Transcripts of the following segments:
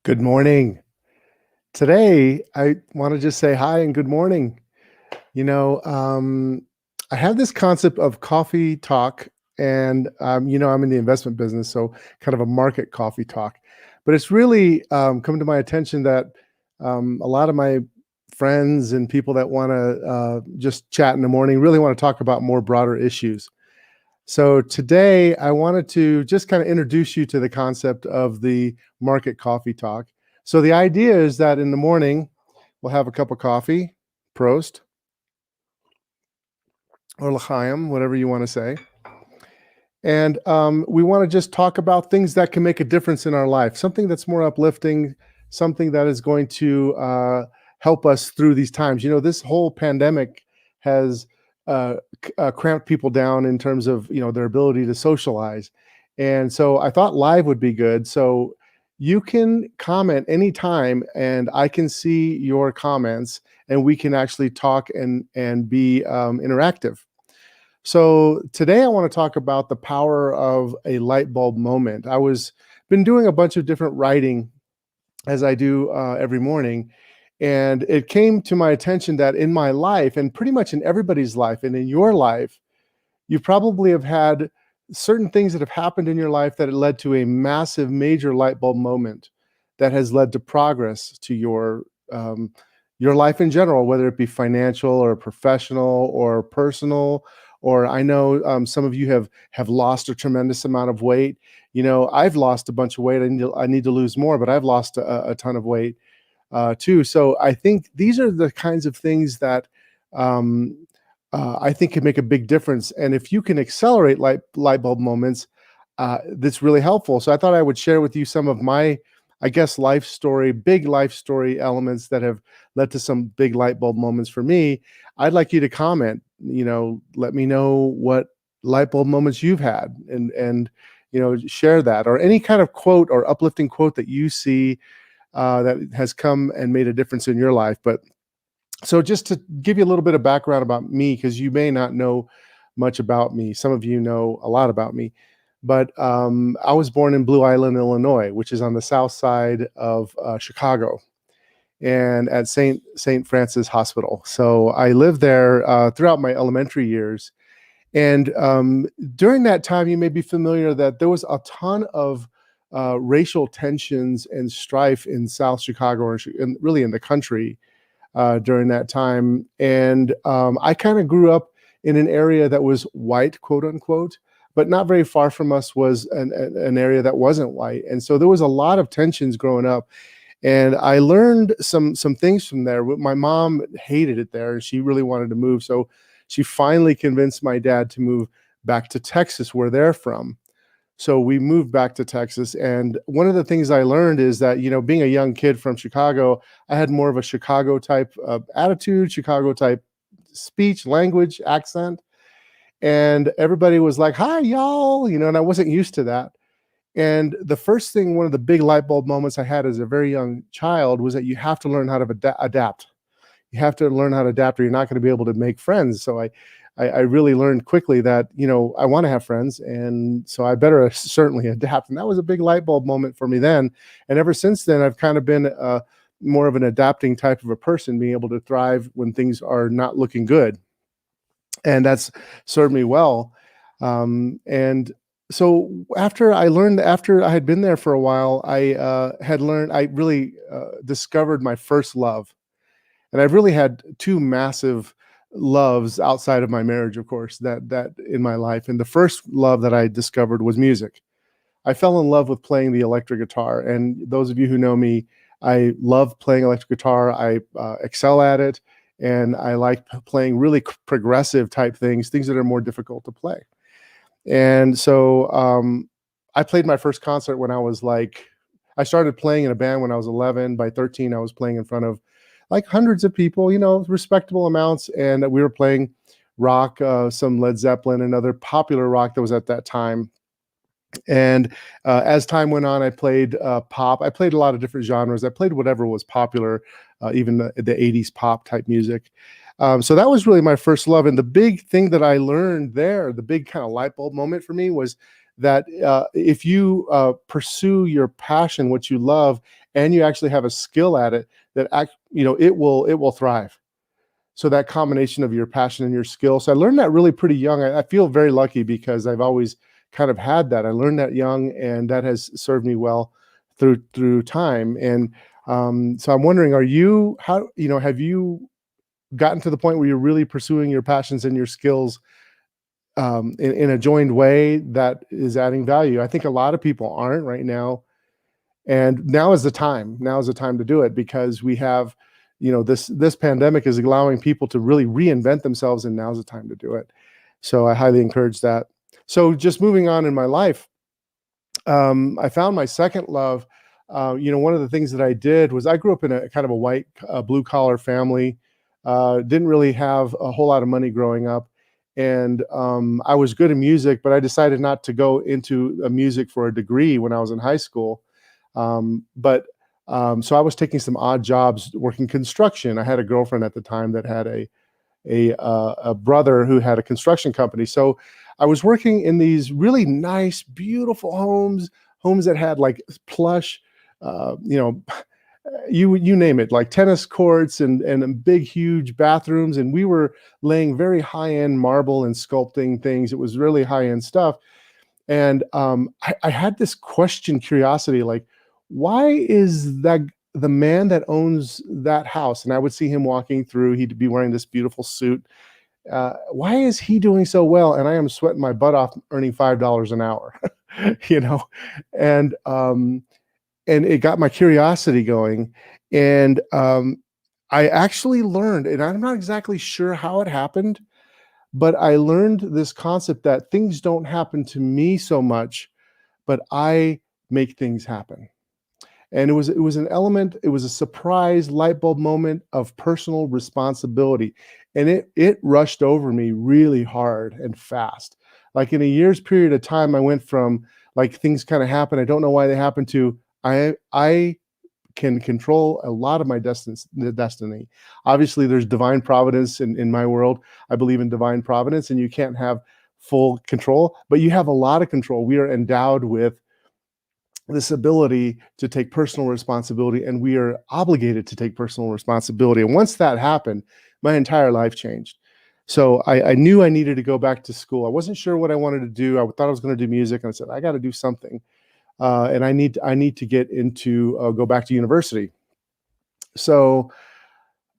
Good morning. Today, I want to just say hi and good morning. You know, um, I have this concept of coffee talk, and I'm in the investment business, so kind of a market coffee talk. But it's really come to my attention that a lot of my friends and people that want to just chat in the morning really want to talk about more broader issues. So today, I wanted to just kind of introduce you to the concept of the market coffee talk. So the idea is that in the morning, we'll have a cup of coffee, Prost, or L'chaim, whatever you want to say. And we want to just talk about things that can make a difference in our life, something that's more uplifting, something that is going to help us through these times. This whole pandemic has cramped people down in terms of their ability to socialize, and so I thought live would be good. So you can comment anytime, and I can see your comments, and we can actually talk and be interactive. So today I want to talk about the power of a light bulb moment. I was been doing a bunch of different writing as I do every morning, and it came to my attention that in my life, and pretty much in everybody's life, and in your life, you probably have had certain things that have happened in your life that had led to a massive, major light bulb moment that has led to progress to your life in general, whether it be financial or professional or personal. Or I know some of you have lost a tremendous amount of weight. I've lost a bunch of weight. I need to lose more, but I've lost a ton of weight too. So I think these are the kinds of things that um, I think can make a big difference. And if you can accelerate light bulb moments, that's really helpful. So I thought I would share with you some of my, I guess, big life story elements that have led to some big light bulb moments for me. I'd like you to comment. Let me know what light bulb moments you've had, and share that, or any kind of quote or uplifting quote that you see that has come and made a difference in your life. But so just to give you a little bit of background about me, because you may not know much about me. Some of you know a lot about me. But I was born in Blue Island, Illinois, which is on the south side of Chicago, and at St. Francis Hospital. So I lived there throughout my elementary years. And during that time, you may be familiar that there was a ton of racial tensions and strife in South Chicago, and really in the country during that time. And I kind of grew up in an area that was white, quote unquote, but not very far from us was an area that wasn't white. And so there was a lot of tensions growing up. And I learned some things from there. My mom hated it there, and she really wanted to move. So she finally convinced my dad to move back to Texas, where they're from. So we moved back to Texas. And one of the things I learned is that, being a young kid from Chicago, I had more of a Chicago type attitude, Chicago type speech, language, accent. And everybody was like, "Hi, y'all," and I wasn't used to that. And the first thing, one of the big light bulb moments I had as a very young child, was that you have to learn how to adapt. You have to learn how to adapt, or you're not going to be able to make friends. So I really learned quickly that, I want to have friends. And so I better certainly adapt. And that was a big light bulb moment for me then. And ever since then, I've kind of been more of an adapting type of a person, being able to thrive when things are not looking good. And that's served me well. And so after I had been there for a while, I really discovered my first love. And I've really had two massive loves outside of my marriage, of course, that in my life. And the first love that I discovered was music. I fell in love with playing the electric guitar. And those of you who know me, I love playing electric guitar. I excel at it. And I like playing really progressive type things that are more difficult to play. And so I played my first concert when I started playing in a band when I was 11. By 13, I was playing in front of like hundreds of people, respectable amounts. And we were playing rock, some Led Zeppelin, and other popular rock that was at that time. And as time went on, I played pop. I played a lot of different genres. I played whatever was popular, even the 80s pop type music. So that was really my first love. And the big thing that I learned there, the big kind of light bulb moment for me, was that if you pursue your passion, what you love, and you actually have a skill at it, it will thrive. So that combination of your passion and your skill. So I learned that really pretty young. I feel very lucky because I've always kind of had that. I learned that young, and that has served me well through time. And so I'm wondering, have you gotten to the point where you're really pursuing your passions and your skills in a joined way that is adding value? I think a lot of people aren't right now, and now is the time. Now is the time to do it, because we have, this pandemic is allowing people to really reinvent themselves, and now's the time to do it. So I highly encourage that. So just moving on in my life, I found my second love. One of the things that I did was I grew up in a kind of a white, blue collar family. Didn't really have a whole lot of money growing up, and I was good in music, but I decided not to go into music for a degree when I was in high school. So I was taking some odd jobs working construction. I had a girlfriend at the time that had a brother who had a construction company. So I was working in these really nice, beautiful homes that had like plush, you name it, like tennis courts and big, huge bathrooms. And we were laying very high-end marble and sculpting things. It was really high-end stuff. And I had this curiosity, like, why is that the man that owns that house, and I would see him walking through, he'd be wearing this beautiful suit. Why is he doing so well? And I am sweating my butt off earning $5 an hour, you know? And it got my curiosity going. And I actually learned, and I'm not exactly sure how it happened, but I learned this concept that things don't happen to me so much, but I make things happen. And it was a surprise light bulb moment of personal responsibility. And it rushed over me really hard and fast. Like in a year's period of time, I went from like things kind of happen, I don't know why they happen, to I can control a lot of my destiny. Obviously, there's divine providence in my world. I believe in divine providence, and you can't have full control, but you have a lot of control. We are endowed with this ability to take personal responsibility, and we are obligated to take personal responsibility. And once that happened, my entire life changed. So I knew I needed to go back to school. I wasn't sure what I wanted to do. I thought I was going to do music, and I said, I got to do something. And I need to get into go back to university. So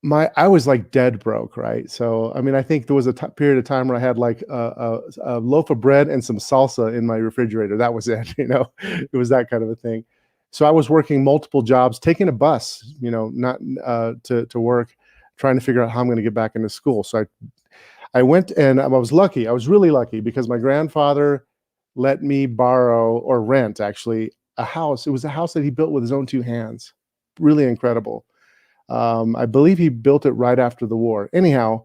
I was like dead broke, right? So I mean, I think there was a period of time where I had like a loaf of bread and some salsa in my refrigerator. That was it, It was that kind of a thing. So I was working multiple jobs, taking a bus, not to work, trying to figure out how I'm going to get back into school. So I went, and I was lucky. I was really lucky because my grandfather let me borrow or rent, actually, a house. It was a house that he built with his own two hands. Really incredible. I believe he built it right after the war. Anyhow,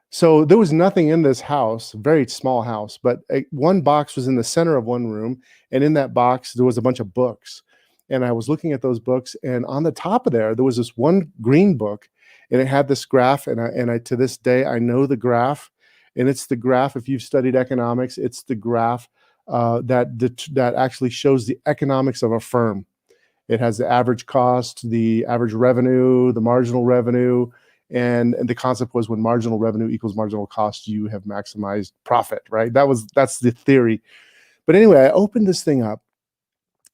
so there was nothing in this house, very small house, but one box was in the center of one room, and in that box there was a bunch of books. And I was looking at those books, and on the top of there was this one green book, and it had this graph, and I to this day I know the graph, and it's the graph. If you've studied economics, it's the graph that actually shows the economics of a firm. It has the average cost, the average revenue, the marginal revenue, and the concept was when marginal revenue equals marginal cost, you have maximized profit, right? That's the theory. But anyway, I opened this thing up,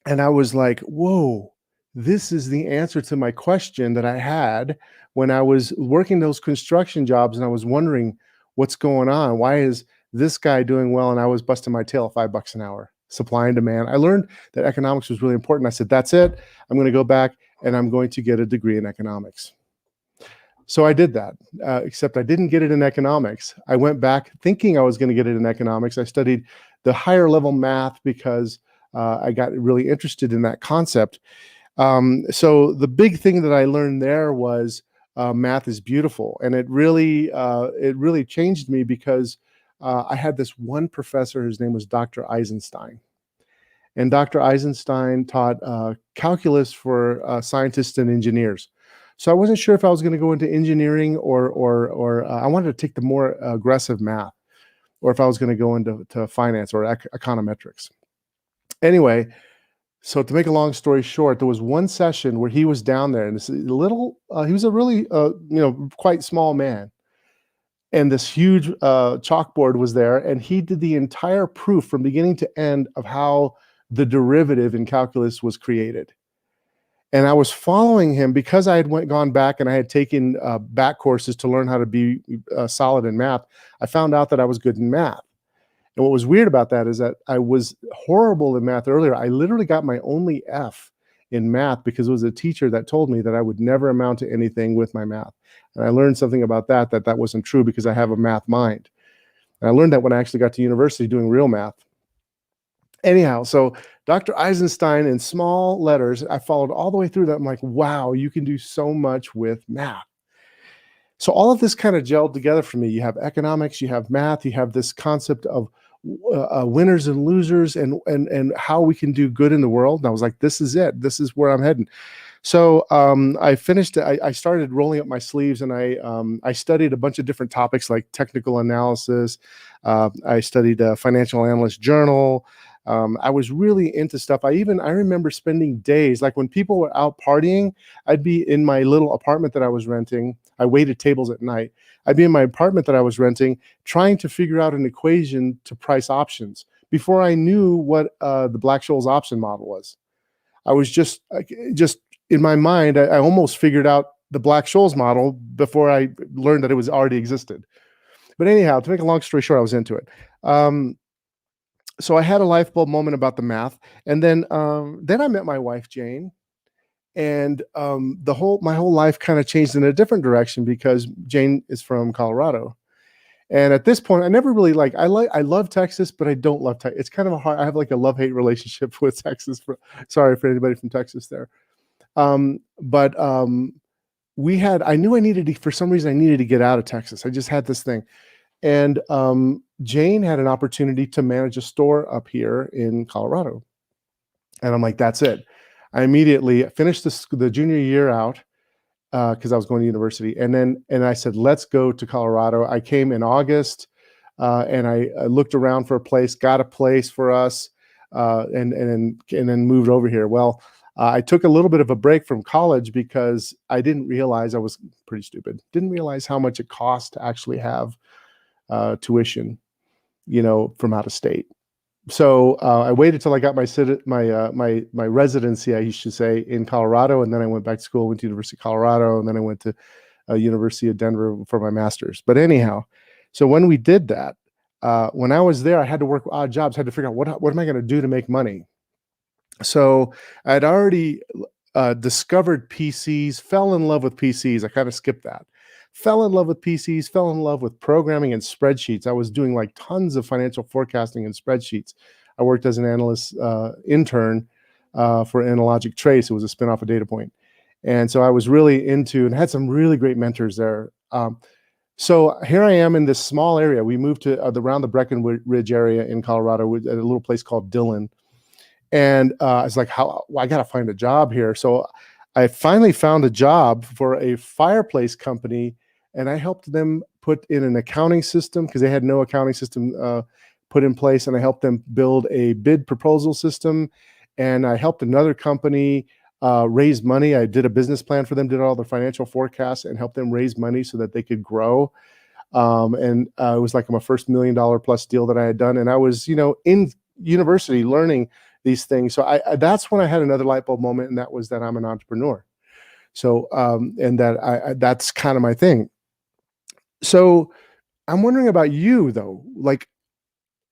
and I was like, whoa, this is the answer to my question that I had when I was working those construction jobs, and I was wondering what's going on. Why is this guy doing well and I was busting my tail at $5 an hour? Supply and demand. I learned that economics was really important. I said, that's it. I'm going to go back and I'm going to get a degree in economics. So I did that, except I didn't get it in economics. I went back thinking I was going to get it in economics. I studied the higher level math because I got really interested in that concept. So the big thing that I learned there was math is beautiful. And it really changed me because I had this one professor, his name was Dr. Eisenstein. And Dr. Eisenstein taught calculus for scientists and engineers. So I wasn't sure if I was going to go into engineering or I wanted to take the more aggressive math, or if I was going to go into finance or econometrics. Anyway, So to make a long story short, there was one session where he was down there, and this little, he was a really, quite small man, and this huge chalkboard was there, and he did the entire proof from beginning to end of how the derivative in calculus was created. And I was following him because I had gone back and I had taken back courses to learn how to be solid in math. I found out that I was good in math. And what was weird about that is that I was horrible in math earlier. I literally got my only F in math because it was a teacher that told me that I would never amount to anything with my math. And I learned something about that wasn't true because I have a math mind. And I learned that when I actually got to university doing real math. Anyhow, so Dr. Eisenstein in small letters, I followed all the way through that. I'm like, wow, you can do so much with math. So all of this kind of gelled together for me. You have economics, you have math, you have this concept of winners and losers, and how we can do good in the world. And I was like, this is it. This is where I'm heading. So I finished. I started rolling up my sleeves, and I studied a bunch of different topics like technical analysis. I studied a financial analyst journal. I was really into stuff. I remember spending days, like when people were out partying, I'd be in my little apartment that I was renting. I waited tables at night. I'd be in my apartment that I was renting, trying to figure out an equation to price options before I knew what the Black-Scholes option model was. I was just in my mind, I almost figured out the Black-Scholes model before I learned that it was already existed. But anyhow, to make a long story short, I was into it. So I had a light bulb moment about the math, and then I met my wife Jane, and my whole life kind of changed in a different direction because Jane is from Colorado, and at this point, I never really I love Texas, but I don't love Texas. It's kind of I have like a love-hate relationship with Texas. Sorry for anybody from Texas there, but I knew I needed to, for some reason, I needed to get out of Texas. I just had this thing. And Jane had an opportunity to manage a store up here in Colorado. And I'm like, that's it. I immediately finished the junior year out because I was going to university. And I said, let's go to Colorado. I came in August and I looked around for a place, got a place for us, and then moved over here. Well, I took a little bit of a break from college because I didn't realize, I was pretty stupid, didn't realize how much it costs to actually have tuition, from out of state. So I waited till I got my residency, I should say, in Colorado, and then I went back to school, went to University of Colorado, and then I went to University of Denver for my master's. But anyhow, so when we did that, when I was there, I had to work odd jobs, had to figure out what am I going to do to make money. So I'd already discovered PCs, fell in love with PCs. I kind of skipped that. Fell in love with PCs, fell in love with programming and spreadsheets. I was doing like tons of financial forecasting and spreadsheets. I worked as an analyst intern for Analogic Trace. It was a spinoff of DataPoint. And so I was really into and had some really great mentors there. So here I am in this small area. We moved to around the Breckenridge area in Colorado at a little place called Dillon. And I was like, I got to find a job here. So I finally found a job for a fireplace company, and I helped them put in an accounting system because they had no accounting system put in place. And I helped them build a bid proposal system. And I helped another company raise money. I did a business plan for them, did all the financial forecasts, and helped them raise money so that they could grow. And it was like my first $1 million plus deal that I had done. And I was, in university learning these things. So that's when I had another light bulb moment, and that was that I'm an entrepreneur. So, and that that's kind of my thing. So I'm wondering about you though, like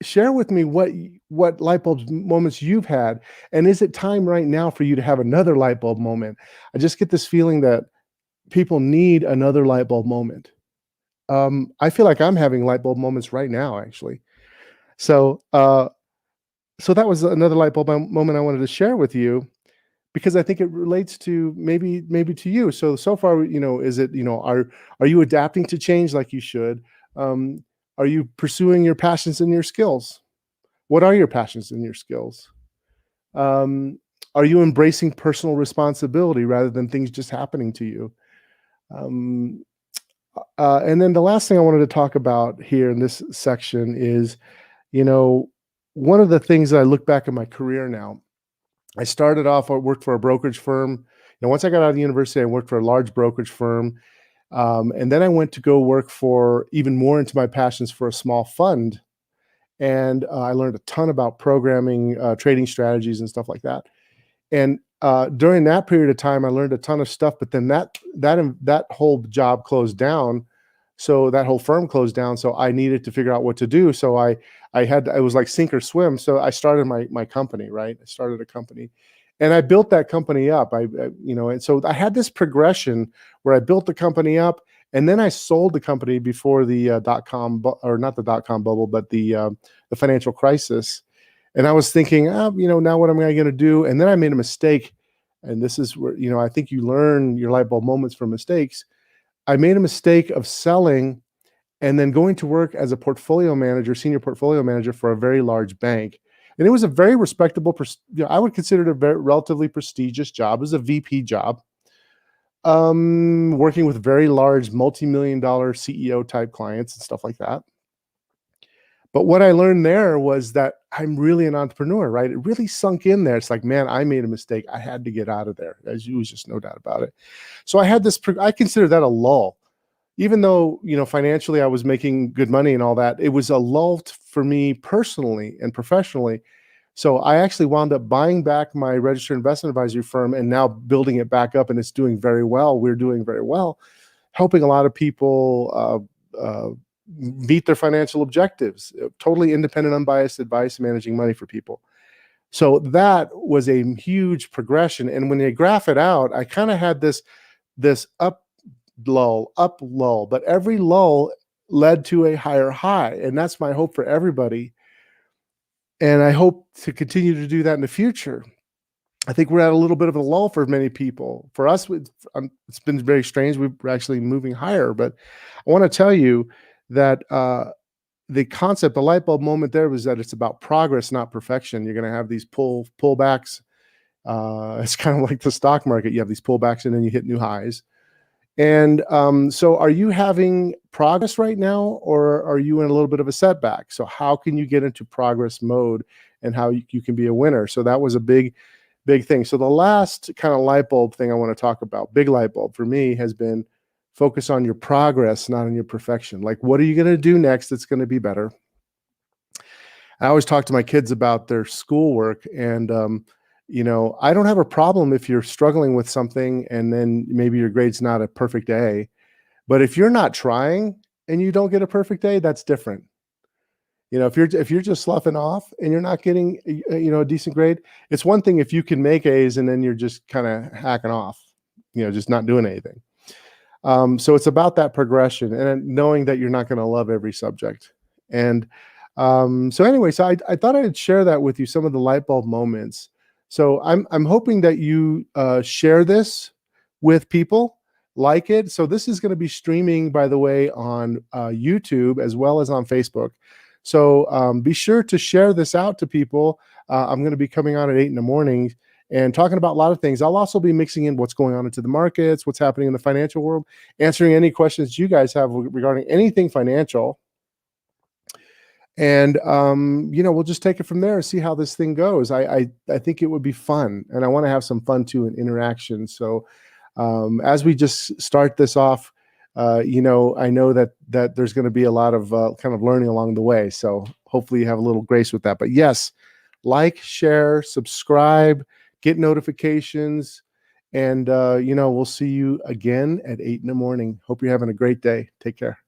share with me what light bulb moments you've had. And is it time right now for you to have another light bulb moment? I just get this feeling that people need another light bulb moment. I feel like I'm having light bulb moments right now, actually. So, so that was another light bulb moment I wanted to share with you because I think it relates to maybe to you. So far, is it, are you adapting to change like you should? Are you pursuing your passions and your skills? What are your passions and your skills? Are you embracing personal responsibility rather than things just happening to you? And then the last thing I wanted to talk about here in this section is, one of the things that I look back at my career now I started off, I worked for a brokerage firm. Once I got out of the university, I worked for a large brokerage firm. And then I went to go work for, even more into my passions, for a small fund. And I learned a ton about programming, trading strategies and stuff like that. And during that period of time, I learned a ton of stuff, but then that whole job closed down. So that whole firm closed down. So I needed to figure out what to do. So I was like sink or swim. So I started my company, right? I started a company, and I built that company up. And so I had this progression where I built the company up, and then I sold the company before the or not the dot-com bubble, but the financial crisis. And I was thinking, now what am I going to do? And then I made a mistake. And this is where, I think you learn your light bulb moments from mistakes. I made a mistake of selling and then going to work as a portfolio manager, senior portfolio manager for a very large bank. And it was a very respectable, I would consider it a very relatively prestigious job. It was a VP job, working with very large multi-million-dollar CEO type clients and stuff like that. But what I learned there was that I'm really an entrepreneur, right? It really sunk in there. It's like, man, I made a mistake. I had to get out of there. As you was just no doubt about it. So I had this, I consider that a lull. Even though, financially I was making good money and all that, it was a lull for me personally and professionally. So I actually wound up buying back my registered investment advisory firm and now building it back up, and it's doing very well. We're doing very well, helping a lot of people meet their financial objectives, totally independent, unbiased advice, managing money for people. So that was a huge progression. And when you graph it out, I kind of had this up lull, but every lull led to a higher high. And that's my hope for everybody. And I hope to continue to do that in the future. I think we're at a little bit of a lull for many people. For us, it's been very strange. We're actually moving higher. But I want to tell you that the concept, the light bulb moment there, was that it's about progress, not perfection. You're going to have these pullbacks. It's kind of like the stock market. You have these pullbacks and then you hit new highs. And so are you having progress right now, or are you in a little bit of a setback? So how can you get into progress mode and how you can be a winner? So that was a big thing. So the last kind of light bulb thing I want to talk about, big light bulb for me, has been focus on your progress, not on your perfection. Like, what are you going to do next that's going to be better? I always talk to my kids about their schoolwork, and I don't have a problem if you're struggling with something and then maybe your grade's not a perfect A. But if you're not trying and you don't get a perfect A, that's different. If you're just sloughing off and you're not getting a decent grade, it's one thing if you can make A's and then you're just kind of hacking off, just not doing anything. So it's about that progression and knowing that you're not going to love every subject. And so anyway, so I thought I'd share that with you, some of the light bulb moments. So I'm hoping that you share this with people, like it. So this is going to be streaming, by the way, on YouTube as well as on Facebook. So be sure to share this out to people. I'm going to be coming on at 8 in the morning and talking about a lot of things. I'll also be mixing in what's going on into the markets, what's happening in the financial world, answering any questions you guys have regarding anything financial. And we'll just take it from there and see how this thing goes. I think it would be fun, and I want to have some fun too in interaction. So as we just start this off, I know that there's going to be a lot of kind of learning along the way. So hopefully you have a little grace with that. But yes, like, share, subscribe, get notifications, and we'll see you again at 8 in the morning. Hope you're having a great day. Take care.